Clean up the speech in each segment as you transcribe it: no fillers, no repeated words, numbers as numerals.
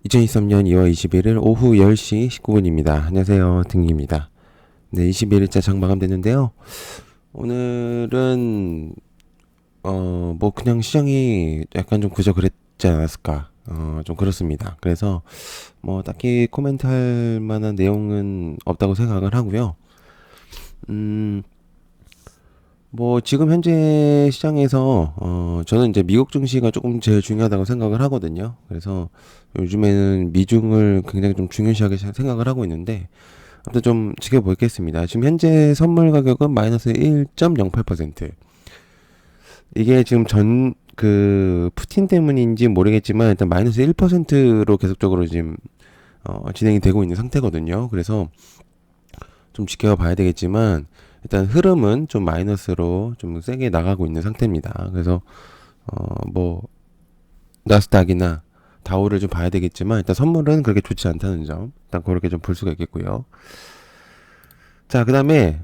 2023년 2월 21일 오후 10시 19분입니다. 안녕하세요. 등기입니다. 네, 21일자 장 마감됐는데요. 오늘은 뭐 그냥 시장이 약간 좀 그저 그랬지 않았을까? 좀 그렇습니다. 그래서 뭐 딱히 코멘트 할 만한 내용은 없다고 생각을 하고요. 음, 뭐 지금 현재 시장에서 저는 이제 미국 증시가 조금 제일 중요하다고 생각을 하거든요. 그래서 요즘에는 미중을 굉장히 좀 중요시하게 생각을 하고 있는데 아무튼 좀 지켜보겠습니다. 지금 현재 선물 가격은 마이너스 1.08%. 이게 지금 푸틴 때문인지 모르겠지만 일단 마이너스 1%로 계속적으로 지금 진행이 되고 있는 상태거든요. 그래서 좀 지켜봐야 되겠지만 일단 흐름은 좀 마이너스로 좀 세게 나가고 있는 상태입니다. 그래서 뭐 나스닥이나 다우를 좀 봐야 되겠지만 일단 선물은 그렇게 좋지 않다는 점 일단 그렇게 좀 볼 수가 있겠고요. 자, 그다음에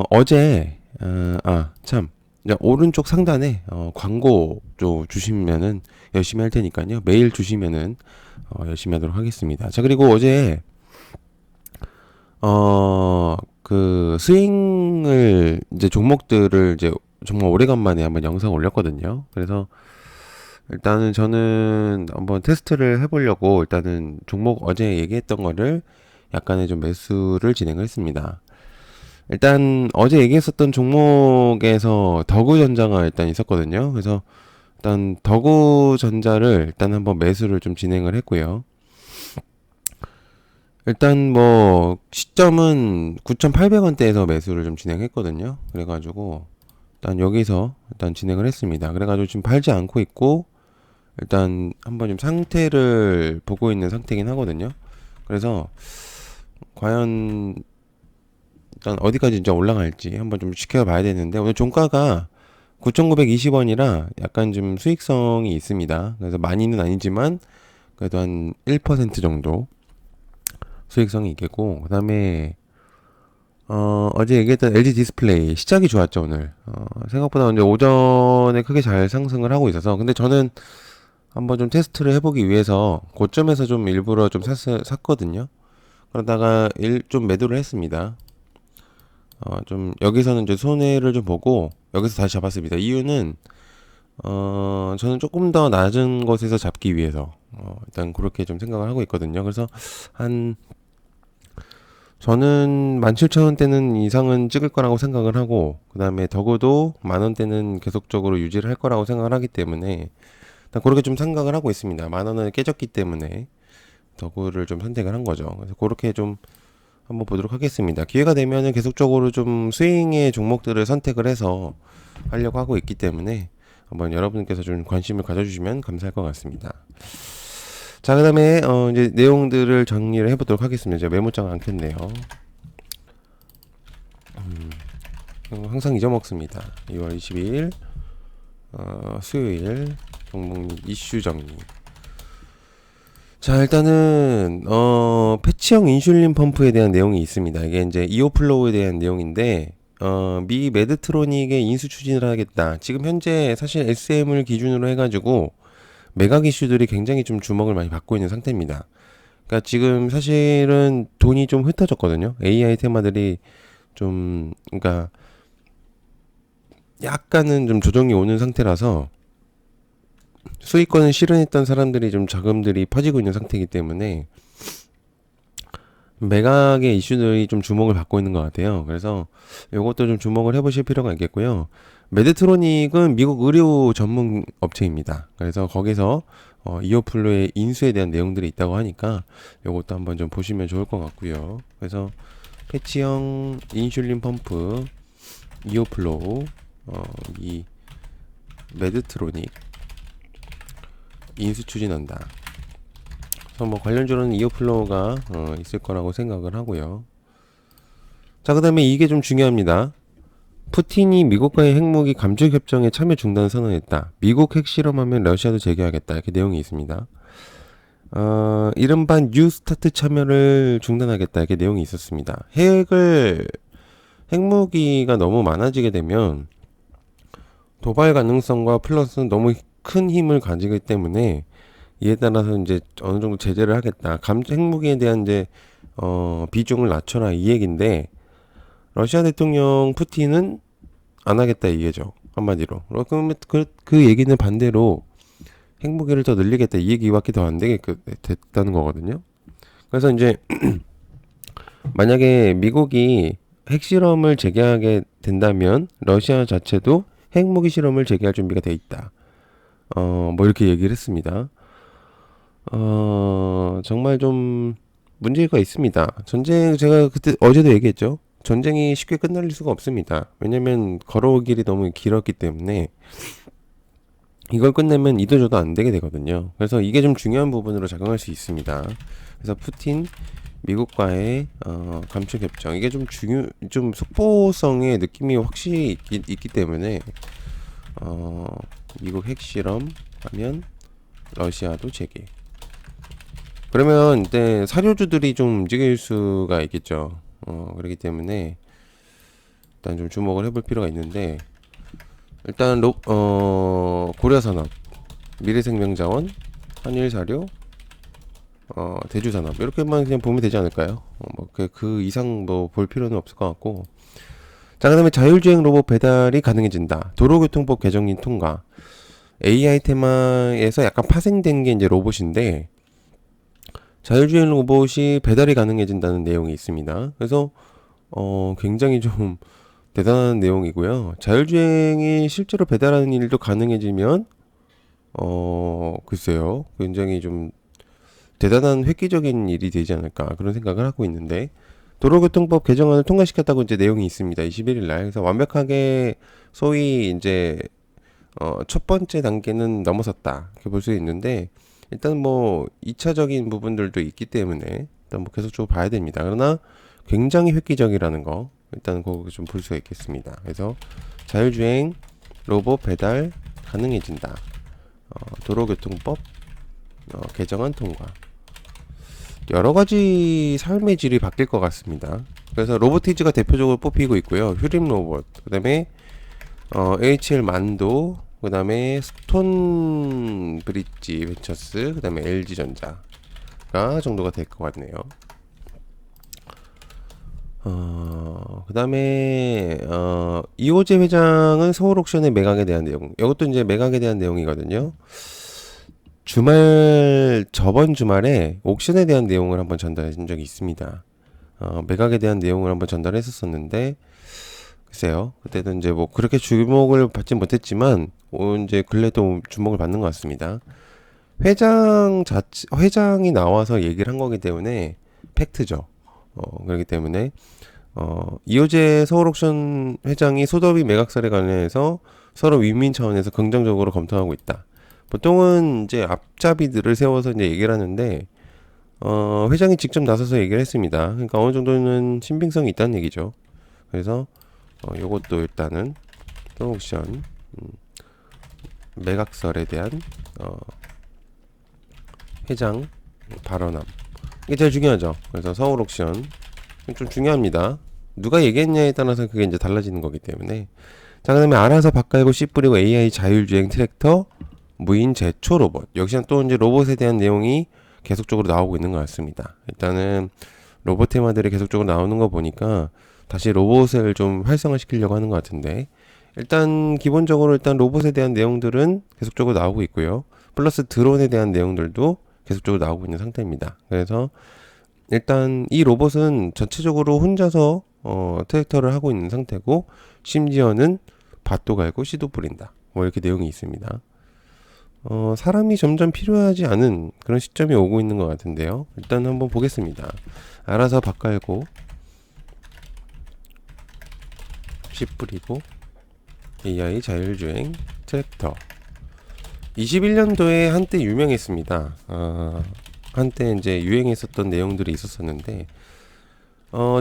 어제 참 오른쪽 상단에 광고 좀 주시면은 열심히 할 테니까요. 메일 주시면은 열심히 하도록 하겠습니다. 자, 그리고 어제 그 스윙을 이제 종목들을 이제 정말 오래간만에 한번 영상 올렸거든요. 그래서 일단은 저는 한번 테스트를 해보려고 일단은 종목 어제 얘기했던 거를 약간의 좀 매수를 진행을 했습니다. 일단 어제 얘기했었던 종목에서 더구전자가 일단 있었거든요. 그래서 일단 더구전자를 일단 한번 매수를 좀 진행을 했고요. 일단 뭐 시점은 9,800원대에서 매수를 좀 진행했거든요. 그래가지고 일단 여기서 일단 진행을 했습니다. 그래가지고 지금 팔지 않고 있고 일단 한번 좀 상태를 보고 있는 상태긴 하거든요. 그래서 과연 일단 어디까지 이제 올라갈지 한번 좀 지켜봐야 되는데 오늘 종가가 9,920원이라 약간 좀 수익성이 있습니다. 그래서 많이는 아니지만 그래도 한 1% 정도 수익성이 있겠고 그다음에 어제 얘기했던 LG 디스플레이 시작이 좋았죠 오늘. 생각보다 이제 오전에 크게 잘 상승을 하고 있어서 근데 저는 한번 좀 테스트를 해보기 위해서 고점에서 좀 일부러 좀 샀거든요. 그러다가 좀 매도를 했습니다. 좀 여기서는 이제 손해를 좀 보고 여기서 다시 잡았습니다. 이유는 저는 조금 더 낮은 곳에서 잡기 위해서 일단 그렇게 좀 생각을 하고 있거든요. 그래서 한 저는 17,000원대는 이상은 찍을 거라고 생각을 하고 그 다음에 적어도 만원대는 계속적으로 유지를 할 거라고 생각을 하기 때문에 일단 그렇게 좀 생각을 하고 있습니다. 만원은 깨졌기 때문에 더구를 좀 선택을 한 거죠. 그래서 그렇게 좀 한번 보도록 하겠습니다. 기회가 되면은 계속적으로 좀 스윙의 종목들을 선택을 해서 하려고 하고 있기 때문에 한번 여러분께서 좀 관심을 가져주시면 감사할 것 같습니다. 자, 그다음에 이제 내용들을 정리를 해보도록 하겠습니다. 제가 메모장 안 켰네요. 항상 잊어먹습니다. 2월 22일 수요일 종목 이슈 정리. 자, 일단은 패치형 인슐린 펌프에 대한 내용이 있습니다. 이게 이제 이오플로우에 대한 내용인데 미 메드트로닉의 인수 추진을 하겠다. 지금 현재 사실 SM을 기준으로 해가지고 매각 이슈들이 굉장히 좀 주목을 많이 받고 있는 상태입니다. 그러니까 지금 사실은 돈이 좀 흩어졌거든요. AI 테마들이 좀 그러니까 약간은 좀 조정이 오는 상태라서 수익권을 실현했던 사람들이 좀 자금들이 퍼지고 있는 상태이기 때문에 매각의 이슈들이 좀 주목을 받고 있는 것 같아요. 그래서 이것도 좀 주목을 해보실 필요가 있겠고요. 메드트로닉은 미국 의료 전문 업체입니다. 그래서 거기서 이오플로의 인수에 대한 내용들이 있다고 하니까 이것도 한번 좀 보시면 좋을 것 같고요. 그래서 패치형 인슐린 펌프 이오플로우 이 메드트로닉 인수 추진한다. 그래서 뭐 관련주로는 이어플로우가 있을 거라고 생각을 하고요. 자, 그다음에 이게 좀 중요합니다. 푸틴이 미국과의 핵무기 감축 협정에 참여 중단 선언했다. 미국 핵 실험하면 러시아도 제기하겠다. 이렇게 내용이 있습니다. 이른바 뉴스타트 참여를 중단하겠다. 이렇게 내용이 있었습니다. 핵무기가 너무 많아지게 되면 도발 가능성과 플러스 너무 큰 힘을 가지기 때문에 이에 따라서 이제 어느 정도 제재를 하겠다. 핵무기에 대한 이제 비중을 낮춰라 이 얘기인데 러시아 대통령 푸틴은 안 하겠다 이게죠. 한마디로. 그러면 그 얘기는 반대로 핵무기를 더 늘리겠다 이 얘기밖에 더 안 되게 됐다는 거거든요. 그래서 이제 만약에 미국이 핵실험을 재개하게 된다면 러시아 자체도 핵무기 실험을 재개할 준비가 돼 있다. 뭐 이렇게 얘기를 했습니다. 정말 좀 문제가 있습니다. 전쟁 제가 그때 어제도 얘기했죠. 전쟁이 쉽게 끝날 수가 없습니다. 왜냐면 걸어올 길이 너무 길었기 때문에 이걸 끝내면 이도저도 안 되게 되거든요. 그래서 이게 좀 중요한 부분으로 작용할 수 있습니다. 그래서 푸틴 미국과의 감축 협정 이게 좀 속보성의 느낌이 확실히 있기 때문에 미국 핵실험 하면 러시아도 재개. 그러면 이때 사료주들이 좀 움직일 수가 있겠죠. 그렇기 때문에 일단 좀 주목을 해볼 필요가 있는데 일단 고려산업, 미래생명자원, 한일사료, 대주산업 이렇게만 그냥 보면 되지 않을까요? 그 이상 뭐 볼 필요는 없을 것 같고. 자, 그다음에 자율주행 로봇 배달이 가능해진다. 도로교통법 개정인 통과. AI 테마에서 약간 파생된 게 이제 로봇인데 자율주행 로봇이 배달이 가능해진다는 내용이 있습니다. 그래서 굉장히 좀 대단한 내용이고요. 자율주행이 실제로 배달하는 일도 가능해지면 글쎄요. 굉장히 좀 대단한 획기적인 일이 되지 않을까 그런 생각을 하고 있는데 도로교통법 개정안을 통과시켰다고 이제 내용이 있습니다. 21일 날. 그래서 완벽하게 소위 이제 첫 번째 단계는 넘어섰다. 이렇게 볼 수 있는데 일단 뭐 2차적인 부분들도 있기 때문에 일단 뭐 계속적으로 봐야 됩니다. 그러나 굉장히 획기적이라는 거 일단 그거 좀 볼 수가 있겠습니다. 그래서 자율주행 로봇 배달 가능해진다. 도로교통법 개정안 통과. 여러 가지 삶의 질이 바뀔 것 같습니다. 그래서 로보티즈가 대표적으로 뽑히고 있고요. 휴림 로봇, 그다음에 HL 만도, 그다음에 스톤 브릿지 벤처스, 그다음에 LG 전자가 정도가 될 것 같네요. 그다음에 이호재 회장은 서울 옥션의 매각에 대한 내용. 이것도 이제 매각에 대한 내용이거든요. 저번 주말에 옥션에 대한 내용을 한번 전달해준 적이 있습니다. 매각에 대한 내용을 한번 전달했었는데, 글쎄요. 그때도 이제 뭐 그렇게 주목을 받진 못했지만, 이제 근래도 주목을 받는 것 같습니다. 회장이 나와서 얘기를 한 거기 때문에, 팩트죠. 그렇기 때문에, 이호재 서울옥션 회장이 소더비 매각설에 관련해서 서로 윈윈 차원에서 긍정적으로 검토하고 있다. 보통은 이제 앞잡이들을 세워서 이제 얘기를 하는데 회장이 직접 나서서 얘기를 했습니다. 그러니까 어느 정도는 신빙성이 있다는 얘기죠. 그래서 요것도 일단은 옥션 매각설에 대한 회장 발언함 이게 제일 중요하죠. 그래서 서울 옥션 좀 중요합니다. 누가 얘기했냐에 따라서 그게 이제 달라지는 거기 때문에. 자, 그다음에 알아서 밥 갈고 씨 뿌리고 AI 자율주행 트랙터 무인 제초 로봇. 역시나 또 이제 로봇에 대한 내용이 계속적으로 나오고 있는 것 같습니다. 일단은 로봇 테마들이 계속적으로 나오는 거 보니까 다시 로봇을 좀 활성화시키려고 하는 것 같은데 일단 기본적으로 일단 로봇에 대한 내용들은 계속적으로 나오고 있고요. 플러스 드론에 대한 내용들도 계속적으로 나오고 있는 상태입니다. 그래서 일단 이 로봇은 전체적으로 혼자서 트랙터를 하고 있는 상태고 심지어는 밭도 갈고 씨도 뿌린다. 뭐 이렇게 내용이 있습니다. 사람이 점점 필요하지 않은 그런 시점이 오고 있는 것 같은데요. 일단 한번 보겠습니다. 알아서 밭 갈고 씨 뿌리고 AI 자율주행 트랙터 21년도에 한때 유명했습니다. 한때 이제 유행했었던 내용들이 있었었는데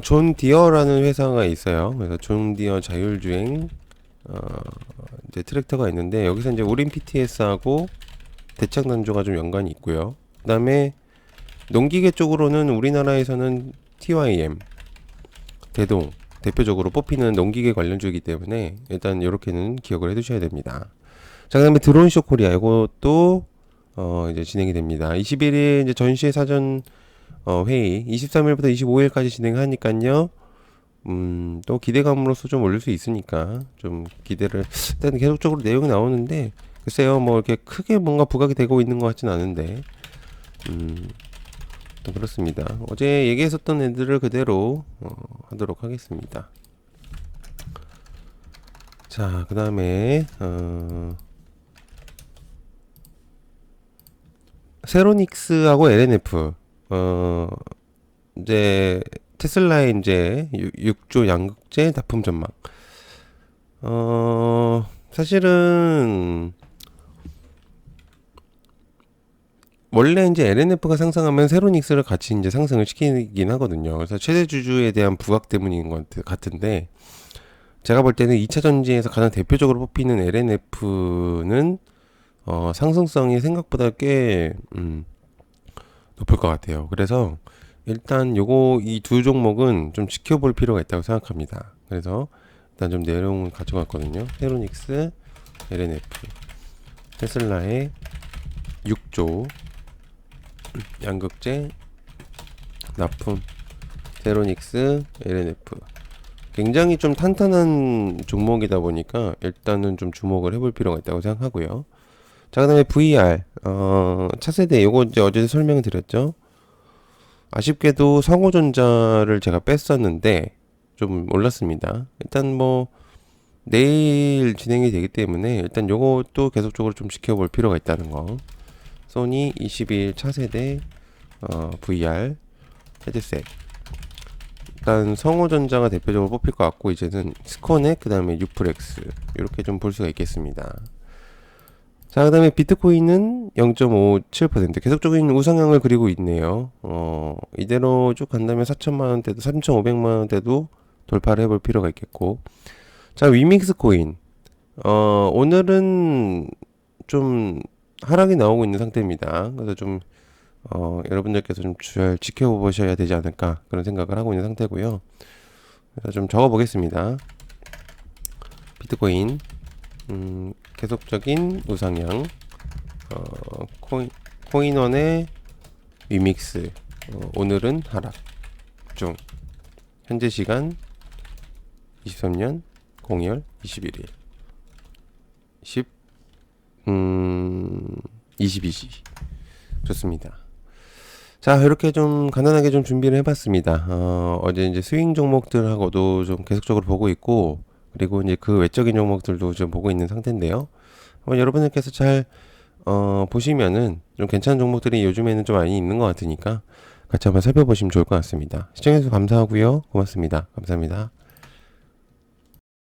존 디어라는 회사가 있어요. 그래서 존 디어 자율주행 이제 트랙터가 있는데 여기서 이제 오린 PTS하고 대창 단조가 좀 연관이 있고요. 그다음에 농기계 쪽으로는 우리나라에서는 TYM 대동 대표적으로 뽑히는 농기계 관련주이기 때문에 일단 이렇게는 기억을 해두셔야 됩니다. 자, 그다음에 드론쇼 코리아 이것도 이제 진행이 됩니다. 21일 이제 전시회 사전 회의 23일부터 25일까지 진행하니까요. 또 기대감으로서 좀 올릴 수 있으니까 좀 기대를 일단 계속적으로 내용이 나오는데 글쎄요 뭐 이렇게 크게 뭔가 부각이 되고 있는 것 같진 않은데 또 그렇습니다. 어제 얘기했었던 애들을 그대로 하도록 하겠습니다. 자, 그 다음에 세로닉스하고 LNF 이제 테슬라의 이제 6조 양극재 납품 전망. 사실은 원래 이제 LNF가 상승하면 세로닉스를 같이 이제 상승을 시키긴 하거든요. 그래서 최대 주주에 대한 부각 때문인 것 같은데 제가 볼 때는 2차 전지에서 가장 대표적으로 뽑히는 LNF는 상승성이 생각보다 꽤 높을 것 같아요. 그래서 일단 요거 이 두 종목은 좀 지켜볼 필요가 있다고 생각합니다. 그래서 일단 좀 내용을 가져갔거든요. 세로닉스, LNF, 테슬라의 6조 양극재 납품, 세로닉스, LNF 굉장히 좀 탄탄한 종목이다 보니까 일단은 좀 주목을 해볼 필요가 있다고 생각하고요. 자, 그 다음에 VR 차세대 요거 이제 어제 설명을 드렸죠. 아쉽게도 성호전자를 제가 뺐었는데 좀 올랐습니다. 일단 뭐 내일 진행이 되기 때문에 일단 요것도 계속적으로 좀 지켜볼 필요가 있다는 거. 소니 22일 차세대 VR 헤드셋. 일단 성호전자가 대표적으로 뽑힐 것 같고 이제는 스코넥 그 다음에 유플렉스 이렇게 좀 볼 수가 있겠습니다. 자, 그 다음에 비트코인은 0.57% 계속적인 우상향을 그리고 있네요. 이대로 쭉 간다면 4천만원대도 3,500만원대도 돌파를 해볼 필요가 있겠고. 자, 위믹스 코인 오늘은 좀 하락이 나오고 있는 상태입니다. 그래서 좀 여러분들께서 좀 잘 지켜보셔야 되지 않을까 그런 생각을 하고 있는 상태고요. 그래서 좀 적어보겠습니다. 비트코인 계속적인 우상향 코인원의 위믹스 오늘은 하락 중 현재 시간 23년 02월 21일 22시 좋습니다. 자, 이렇게 좀 간단하게 좀 준비를 해봤습니다. 어제 이제 스윙 종목들하고도 좀 계속적으로 보고 있고, 그리고 이제 그 외적인 종목들도 좀 보고 있는 상태인데요. 여러분들께서 잘, 보시면은 좀 괜찮은 종목들이 요즘에는 좀 많이 있는 것 같으니까 같이 한번 살펴보시면 좋을 것 같습니다. 시청해주셔서 감사하고요. 고맙습니다. 감사합니다.